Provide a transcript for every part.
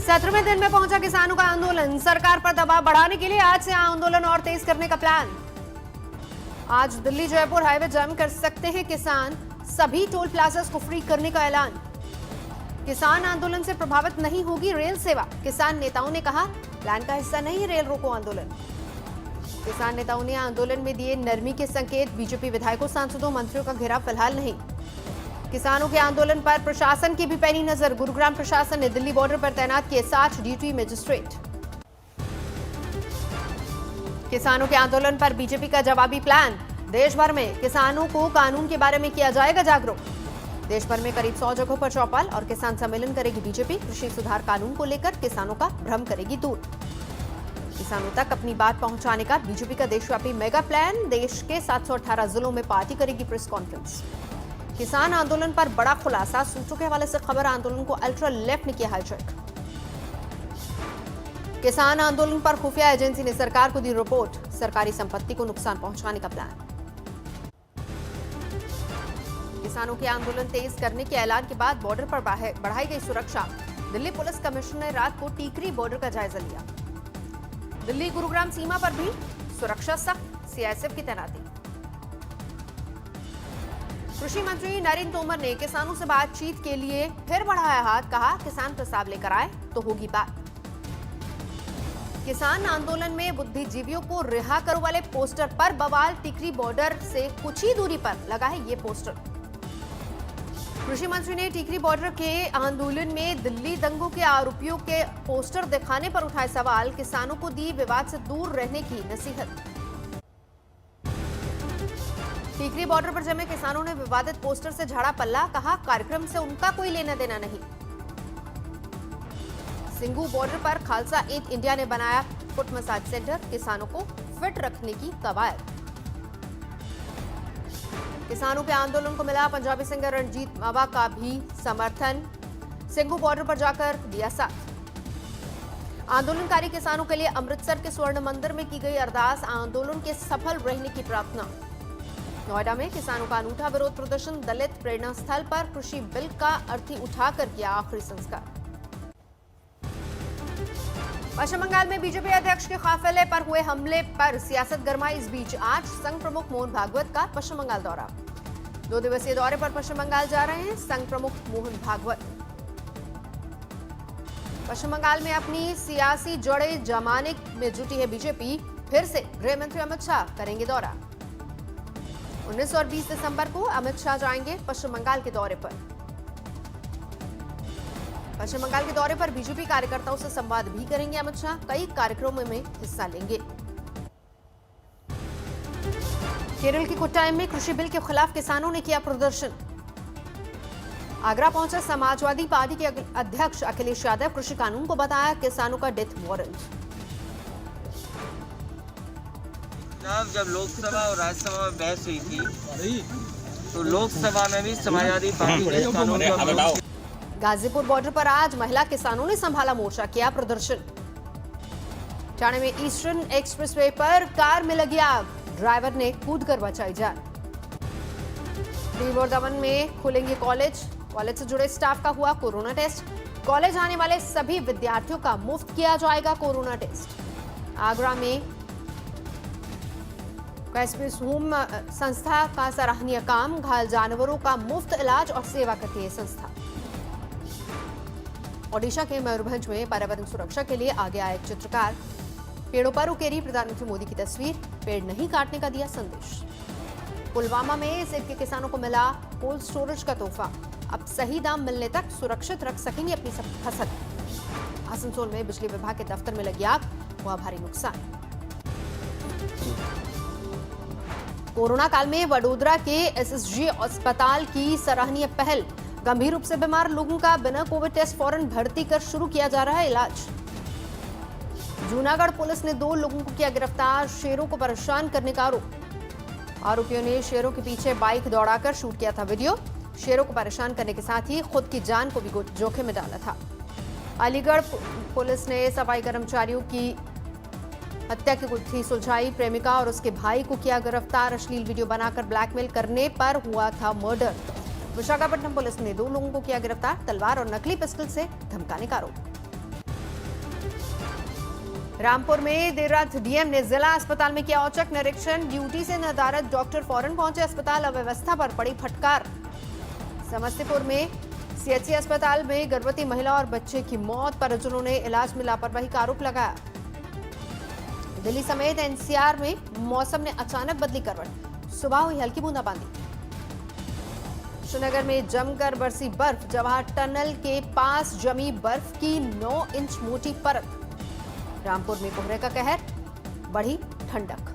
17वें दिन में पहुंचा किसानों का आंदोलन। सरकार पर दबाव बढ़ाने के लिए आज से आंदोलन और तेज करने का प्लान। आज दिल्ली जयपुर हाईवे जाम कर सकते हैं किसान। सभी टोल प्लाजास को फ्री करने का ऐलान। किसान आंदोलन से प्रभावित नहीं होगी रेल सेवा। किसान नेताओं ने कहा, प्लान का हिस्सा नहीं रेल रोको आंदोलन। किसान नेताओं ने आंदोलन में दिए नरमी के संकेत। बीजेपी विधायकों, सांसदों, मंत्रियों का घेराव फिलहाल नहीं। किसानों के आंदोलन पर प्रशासन की भी पैनी नजर। गुरुग्राम प्रशासन ने दिल्ली बॉर्डर पर तैनात किए 60 ड्यूटी मजिस्ट्रेट। किसानों के आंदोलन पर बीजेपी का जवाबी प्लान। देश भर में किसानों को कानून के बारे में किया जाएगा जागरूक। देश भर में करीब 100 जगहों पर चौपाल और किसान सम्मेलन करेगी बीजेपी। कृषि सुधार कानून को लेकर किसानों का भ्रम करेगी दूर। किसानों तक अपनी बात पहुंचाने का बीजेपी का देशव्यापी मेगा प्लान। देश के 718 जिलों में पार्टी करेगी प्रेस कॉन्फ्रेंस। किसान आंदोलन पर बड़ा खुलासा। सूत्रों के हवाले से खबर, आंदोलन को अल्ट्रा लेफ्ट ने किया हाईजैक। किसान आंदोलन पर खुफिया एजेंसी ने सरकार को दी रिपोर्ट। सरकारी संपत्ति को नुकसान पहुंचाने का प्लान। किसानों के आंदोलन तेज करने के ऐलान के बाद बॉर्डर पर बढ़ाई गई सुरक्षा। दिल्ली पुलिस कमिश्नर ने रात को टीकरी बॉर्डर का जायजा लिया। दिल्ली गुरुग्राम सीमा पर भी सुरक्षा सख्त, सीआईएसएफ की तैनाती। कृषि मंत्री नरेंद्र तोमर ने किसानों से बातचीत के लिए फिर बढ़ाया हाथ। कहा, किसान प्रस्ताव लेकर आए तो होगी बात। किसान आंदोलन में बुद्धिजीवियों को रिहा करो वाले पोस्टर पर बवाल। टिकरी बॉर्डर से कुछ ही दूरी पर लगा है ये पोस्टर। कृषि मंत्री ने टिकरी बॉर्डर के आंदोलन में दिल्ली दंगों के आरोपियों के पोस्टर दिखाने पर उठाए सवाल। किसानों को दी विवाद से दूर रहने की नसीहत। टीकरी बॉर्डर पर जमे किसानों ने विवादित पोस्टर से झाड़ा पल्ला। कहा, कार्यक्रम से उनका कोई लेना देना नहीं। सिंगू बॉर्डर पर खालसा एड इंडिया ने बनाया फुट मसाज सेंटर। किसानों को फिट रखने की कवायद। किसानों के आंदोलन को मिला पंजाबी सिंगर रणजीत मावा का भी समर्थन। सिंगू बॉर्डर पर जाकर दिया साथ। आंदोलनकारी किसानों के लिए अमृतसर के स्वर्ण मंदिर में की गई अरदास। आंदोलन के सफल रहने की प्रार्थना। नोएडा में किसानों का अनूठा विरोध प्रदर्शन। दलित प्रेरणा स्थल पर कृषि बिल का अर्थी उठाकर किया आखिरी संस्कार। पश्चिम बंगाल में बीजेपी अध्यक्ष के काफिले पर हुए हमले पर सियासत गरमाई। इस बीच आज संघ प्रमुख मोहन भागवत का पश्चिम बंगाल दौरा। 2 दिवसीय दौरे पर पश्चिम बंगाल जा रहे हैं संघ प्रमुख मोहन भागवत। पश्चिम बंगाल में अपनी सियासी जड़ें जमाने में जुटी है बीजेपी। फिर से गृह मंत्री अमित शाह करेंगे दौरा। 19 और 20 दिसंबर को अमित शाह जाएंगे पश्चिम बंगाल के दौरे पर। पश्चिम बंगाल के दौरे पर बीजेपी कार्यकर्ताओं से संवाद भी करेंगे अमित शाह। कई कार्यक्रमों में हिस्सा लेंगे। केरल के कोट्टायम में कृषि बिल के खिलाफ किसानों ने किया प्रदर्शन। आगरा पहुंचे समाजवादी पार्टी के अध्यक्ष अखिलेश यादव। कृषि कानून को बताया किसानों का डेथ वारंट। जब लोकसभा और राज्यसभा में बहस हुई थी तो लोकसभा में भी समाजवादी पार्टी के कानून का। गाजीपुर बॉर्डर पर आज महिला किसानों ने संभाला मोर्चा, किया प्रदर्शन। ठाणे में ईस्टर्न एक्सप्रेसवे पर कार में लगी आग। ड्राइवर ने कूदकर बचाई जान। दीव और दमन में खुलेंगे कॉलेज। कॉलेज से जुड़े स्टाफ का हुआ कोरोना टेस्ट। कॉलेज आने वाले सभी विद्यार्थियों का मुफ्त किया जाएगा कोरोना टेस्ट। आगरा में कैस्पिस होम संस्था का सराहनीय काम। घायल जानवरों का मुफ्त इलाज और सेवा करती है संस्था। ओडिशा के मयूरभंज में पर्यावरण सुरक्षा के लिए आगे आए एक चित्रकार। पेड़ों पर उकेरी प्रधानमंत्री मोदी की तस्वीर। पेड़ नहीं काटने का दिया संदेश। पुलवामा में सेब के किसानों को मिला कोल्ड स्टोरेज का तोहफा। अब सही दाम मिलने तक सुरक्षित रख सकेंगे अपनी फसल। आसनसोल में बिजली विभाग के दफ्तर में लगी आग, हुआ भारी नुकसान। कोरोना काल में वडोदरा के एसएसजी अस्पताल की सराहनीय पहल। गंभीर रूप से बीमार लोगों का बिना कोविड टेस्ट फौरन भर्ती कर शुरू किया जा रहा है इलाज। जूनागढ़ पुलिस ने 2 लोगों को किया गिरफ्तार। शेरों को परेशान करने का आरोप। आरोपियों ने शेरों के पीछे बाइक दौड़ाकर शूट किया था वीडियो। शेरों को परेशान करने के साथ ही खुद की जान को भी जोखिम में डाला था। अलीगढ़ पुलिस ने सफाई कर्मचारियों की हत्या की गुत्थी सुलझाई। प्रेमिका और उसके भाई को किया गिरफ्तार। अश्लील वीडियो बनाकर ब्लैकमेल करने पर हुआ था मर्डर। विशाखापट्टनम पुलिस ने 2 लोगों को किया गिरफ्तार। तलवार और नकली पिस्टल से धमकाने का आरोप। रामपुर में देर रात डीएम ने जिला अस्पताल में किया औचक निरीक्षण। ड्यूटी से नदारद डॉक्टर फौरन पहुंचे अस्पताल, अव्यवस्था पर पड़ी फटकार। समस्तीपुर में सीएचसी अस्पताल में गर्भवती महिला और बच्चे की मौत, परिजनों ने इलाज में लापरवाही का आरोप लगाया। दिल्ली समेत एनसीआर में मौसम ने अचानक बदली करवट, सुबह हुई हल्की बूंदाबांदी। श्रीनगर में जमकर बरसी बर्फ, जवाहर टनल के पास जमी बर्फ की 9 इंच मोटी परत। रामपुर में कोहरे का कहर, बढ़ी ठंडक।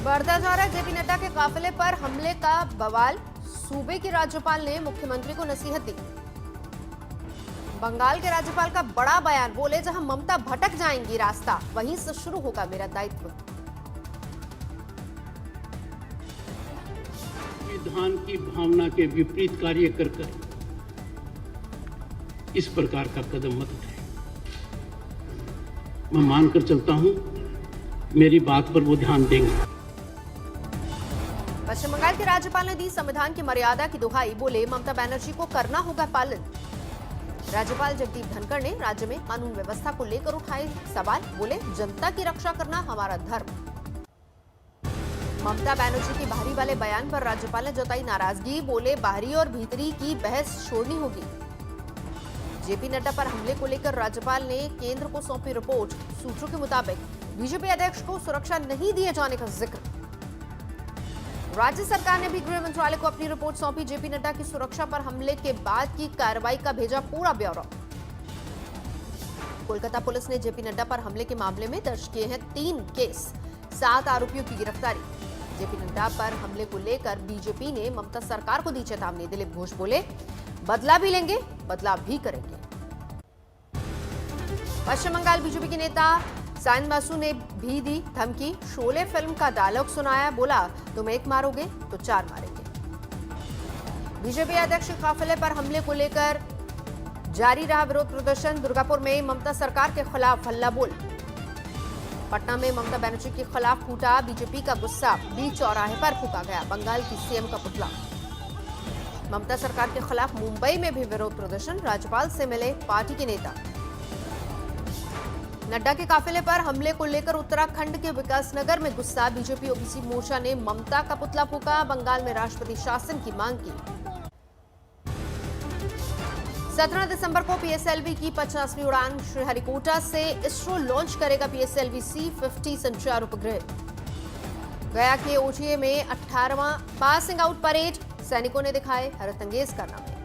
बढ़ता जा रहा जेपी नड्डा के काफिले पर हमले का बवाल, सूबे के राज्यपाल ने मुख्यमंत्री को नसीहत दी। बंगाल के राज्यपाल का बड़ा बयान, बोले जहां ममता भटक जाएंगी रास्ता, वहीं से शुरू होगा मेरा दायित्व। संविधान की भावना के विपरीत कार्य कर इस प्रकार का कदम मत उठाएं। मैं मानकर चलता हूं मेरी बात पर वो ध्यान देंगे। पश्चिम बंगाल के राज्यपाल ने दी संविधान की मर्यादा की दुहाई, बोले ममता बनर्जी को करना होगा पालन। राज्यपाल जगदीप धनखड़ ने राज्य में कानून व्यवस्था को लेकर उठाए सवाल, बोले जनता की रक्षा करना हमारा धर्म। ममता बनर्जी के बाहरी वाले बयान पर राज्यपाल ने जताई नाराजगी, बोले बाहरी और भीतरी की बहस छोड़नी होगी। जेपी नड्डा पर हमले को लेकर राज्यपाल ने केंद्र को सौंपी रिपोर्ट, सूत्रों के मुताबिक बीजेपी अध्यक्ष को सुरक्षा नहीं दिए जाने का जिक्र। राज्य सरकार ने भी गृह मंत्रालय को अपनी रिपोर्ट सौंपी, जेपी नड्डा की सुरक्षा पर हमले के बाद की कार्रवाई का भेजा पूरा ब्यौरा। कोलकाता पुलिस ने जेपी नड्डा पर हमले के मामले में दर्ज किए हैं 3 केस, 7 आरोपियों की गिरफ्तारी। जेपी नड्डा पर हमले को लेकर बीजेपी ने ममता सरकार को दी चेतावनी। दिलीप घोष बोले बदला भी लेंगे, बदलाव भी करेंगे। पश्चिम बंगाल बीजेपी के नेता साइन बासु ने भी दी धमकी, शोले फिल्म का डायलॉग सुनाया, बोला तुम 1 मारोगे तो 4 मारेंगे। बीजेपी अध्यक्ष काफिले पर हमले को लेकर जारी रहा विरोध प्रदर्शन। दुर्गापुर में ममता सरकार के खिलाफ हल्ला बोल। पटना में ममता बनर्जी के खिलाफ फूटा बीजेपी का गुस्सा, बीच चौराहे पर फूका गया बंगाल की सीएम का पुतला। ममता सरकार के खिलाफ मुंबई में भी विरोध प्रदर्शन, राज्यपाल से मिले पार्टी के नेता। नड्डा के काफिले पर हमले को लेकर उत्तराखंड के विकासनगर में गुस्सा, बीजेपी ओबीसी मोर्चा ने ममता का पुतला फूका, बंगाल में राष्ट्रपति शासन की मांग की। 17 दिसंबर को पीएसएलवी की 50वीं उड़ान, श्रीहरिकोटा से इसरो लॉन्च करेगा पीएसएलवी C-50 संचार उपग्रह। गया के ओटीए में 18वां पासिंग आउट परेड, सैनिकों ने दिखाए हैरतअंगेज कारनामे।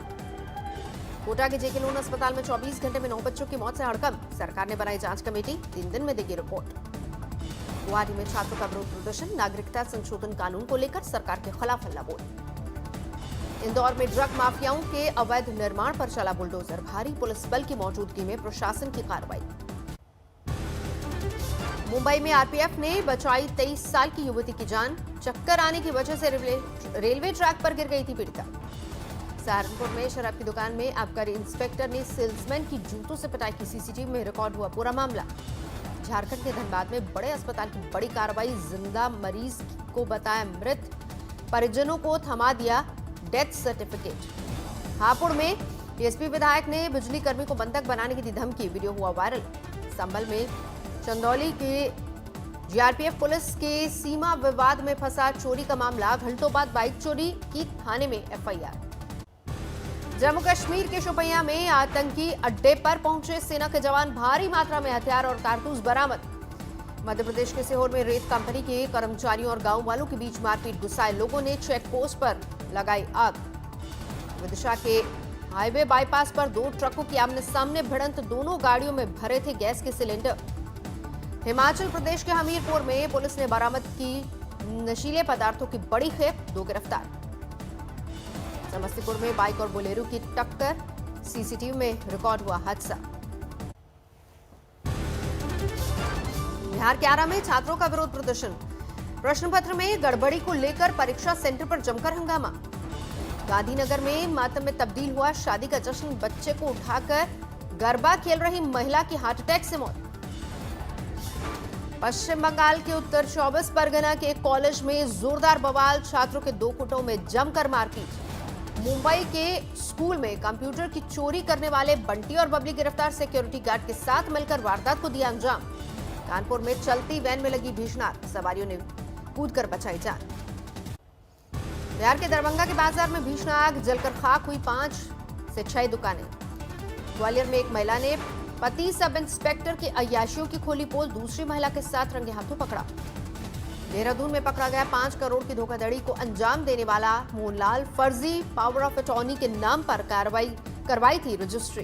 कोटा के जेके लोन अस्पताल में 24 घंटे में 9 बच्चों की मौत से हड़कंप, सरकार ने बनाई जांच कमेटी, 3 दिन में देगी रिपोर्ट। गुवाहाटी में छात्रों का विरोध प्रदर्शन, नागरिकता संशोधन कानून को लेकर सरकार के खिलाफ हल्ला बोल। इंदौर में ड्रग माफियाओं के अवैध निर्माण पर चला बुलडोजर, भारी पुलिस बल की मौजूदगी में प्रशासन की कार्रवाई। मुंबई में आरपीएफ ने बचाई 23 साल की युवती की जान, चक्कर आने की वजह से रेलवे ट्रैक पर गिर गई थी पीड़िता। सहारनपुर में शराब की दुकान में आबकारी इंस्पेक्टर ने सेल्समैन की जूतों से पिटाई की, सीसीटीवी में रिकॉर्ड हुआ पूरा मामला। झारखंड के धनबाद में बड़े अस्पताल की बड़ी कार्रवाई, जिंदा मरीज को बताया मृत, परिजनों को थमा दिया डेथ सर्टिफिकेट। हापुड़ में टीएसपी विधायक ने बिजली कर्मी को बंधक बनाने की दी धमकी, वीडियो हुआ वायरल। संभल में चंदौली के जीआरपीएफ पुलिस के सीमा विवाद में फंसा चोरी का मामला, घंटों बाद बाइक चोरी की, थाने में एफआईआर। जम्मू कश्मीर के शोपियां में आतंकी अड्डे पर पहुंचे सेना के जवान, भारी मात्रा में हथियार और कारतूस बरामद। मध्य प्रदेश के सीहोर में रेत कंपनी के कर्मचारियों और गांव वालों के बीच मारपीट, गुस्साए लोगों ने चेक पोस्ट पर लगाई आग। विदिशा के हाईवे बाईपास पर 2 ट्रकों की आमने सामने भिड़ंत, दोनों गाड़ियों में भरे थे गैस के सिलेंडर। हिमाचल प्रदेश के हमीरपुर में पुलिस ने बरामद की नशीले पदार्थों की बड़ी खेप, 2 गिरफ्तार। समस्तीपुर में बाइक और बोलेरो की टक्कर, सीसीटीवी में रिकॉर्ड हुआ हादसा। बिहार के आरा में छात्रों का विरोध प्रदर्शन, प्रश्न पत्र में गड़बड़ी को लेकर परीक्षा सेंटर पर जमकर हंगामा। गांधीनगर में मातम में तब्दील हुआ शादी का जश्न, बच्चे को उठाकर गरबा खेल रही महिला की हार्ट अटैक से मौत। पश्चिम बंगाल के उत्तर 24 परगना के एक कॉलेज में जोरदार बवाल, छात्रों के 2 गुटों में जमकर मारपीट। मुंबई के स्कूल में कंप्यूटर की चोरी करने वाले बंटी और बबली गिरफ्तार, सिक्योरिटी गार्ड के साथ मिलकर वारदात को दिया अंजाम। कानपुर में चलती वैन में लगी भीषण आग, सवारियों ने कूदकर बचाई जान। बिहार के दरभंगा के बाजार में भीषण आग, जलकर खाक हुई 5 से 6 दुकानें। ग्वालियर में एक महिला ने पति सब इंस्पेक्टर की अय्याशियों की खोली पोल, दूसरी महिला के साथ रंगे हाथों पकड़ा। देहरादून में पकड़ा गया 5 करोड़ की धोखाधड़ी को अंजाम देने वाला मोहनलाल, फर्जी पावर ऑफ अटॉर्नी के नाम पर करवाई थी रजिस्ट्री।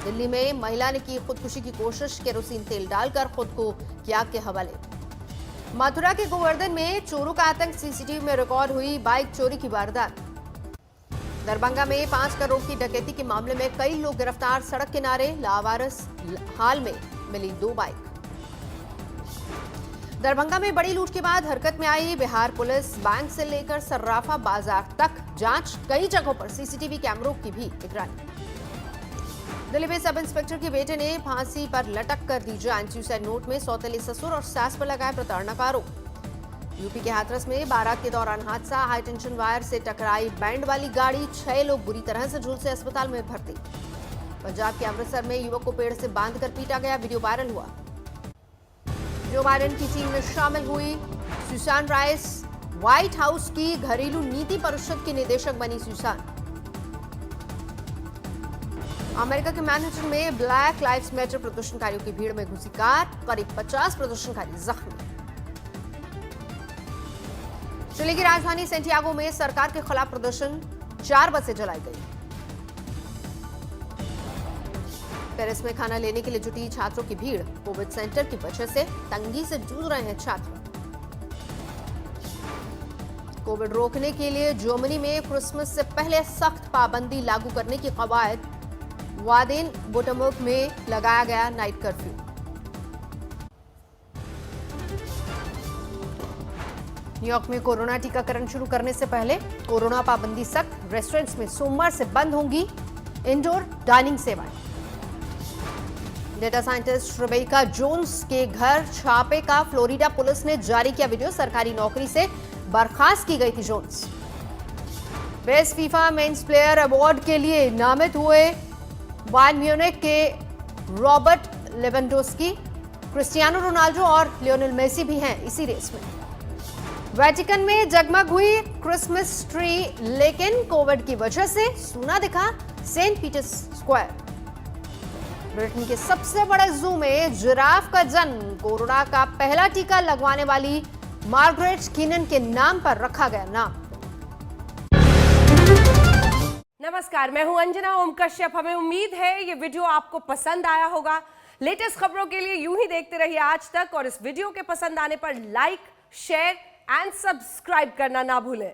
दिल्ली में महिला ने की खुदकुशी की कोशिश, केरोसिन तेल डालकर खुद को किया आग के हवाले। मथुरा के गोवर्धन में चोरों का आतंक, सीसीटीवी में रिकॉर्ड हुई बाइक चोरी की वारदात। दरभंगा में 5 करोड़ की डकैती के मामले में कई लोग गिरफ्तार, सड़क किनारे लावारिस हाल में मिली 2 बाइक। दरभंगा में बड़ी लूट के बाद हरकत में आई बिहार पुलिस, बैंक से लेकर सर्राफा बाजार तक जांच, कई जगहों पर सीसीटीवी कैमरों की भी निगरानी। दिल्ली में सब इंस्पेक्टर के बेटे ने फांसी पर लटक कर दी जान, सुसाइड नोट में सौतेले ससुर और सास पर लगाया प्रताड़ना का आरोप। यूपी के हाथरस में बारात के दौरान हादसा, हाई टेंशन वायर से टकराई बैंड वाली गाड़ी, 6 लोग बुरी तरह से झुलसे अस्पताल में भर्ती। पंजाब के अमृतसर में युवक को पेड़ से बांधकर पीटा गया, वीडियो वायरल हुआ। जो बाइडेन की टीम में शामिल हुई सुसान राइस, व्हाइट हाउस की घरेलू नीति परिषद की निदेशक बनी सुसान। अमेरिका के मैनहट्टन में ब्लैक लाइव्स मैटर प्रदर्शनकारियों की भीड़ में घुसी कार, करीब 50 प्रदर्शनकारी जख्मी। चिली की राजधानी सेंटियागो में सरकार के खिलाफ प्रदर्शन, 4 बसें जलाई गई। पेरिस में खाना लेने के लिए जुटी छात्रों की भीड़, कोविड सेंटर की वजह से तंगी से जूझ रहे हैं छात्र। कोविड रोकने के लिए जर्मनी में क्रिसमस से पहले सख्त पाबंदी लागू करने की कवायद, वादेन बोटमर्क में लगाया गया नाइट कर्फ्यू। न्यूयॉर्क में कोरोना टीकाकरण शुरू करने से पहले कोरोना पाबंदी सख्त, रेस्टोरेंट्स में सोमवार से बंद होंगी इंडोर डाइनिंग सेवाएं। डेटा साइंटिस्ट रेबेका जोन्स के घर छापे का फ्लोरिडा पुलिस ने जारी किया वीडियो, सरकारी नौकरी से बर्खास्त की गई थी Jones. Best FIFA men's player award के लिए नामित हुए बायर्न म्यूनिख के रॉबर्ट लेवेंडोस्की, क्रिस्टियानो रोनाल्डो और लियोनेल मेसी भी हैं इसी रेस में। वेटिकन में जगमग हुई क्रिसमस ट्री, लेकिन कोविड की वजह से सूना दिखा सेंट पीटर्स स्क्वायर। ब्रिटेन के सबसे बड़े जू में जिराफ का जन्म, कोरोना का पहला टीका लगवाने वाली मार्गरेट कीनन के नाम पर रखा गया नाम। नमस्कार, मैं हूं अंजना ओम कश्यप। हमें उम्मीद है ये वीडियो आपको पसंद आया होगा। लेटेस्ट खबरों के लिए यूं ही देखते रहिए आज तक, और इस वीडियो के पसंद आने पर लाइक, शेयर एंड सब्सक्राइब करना ना भूलें।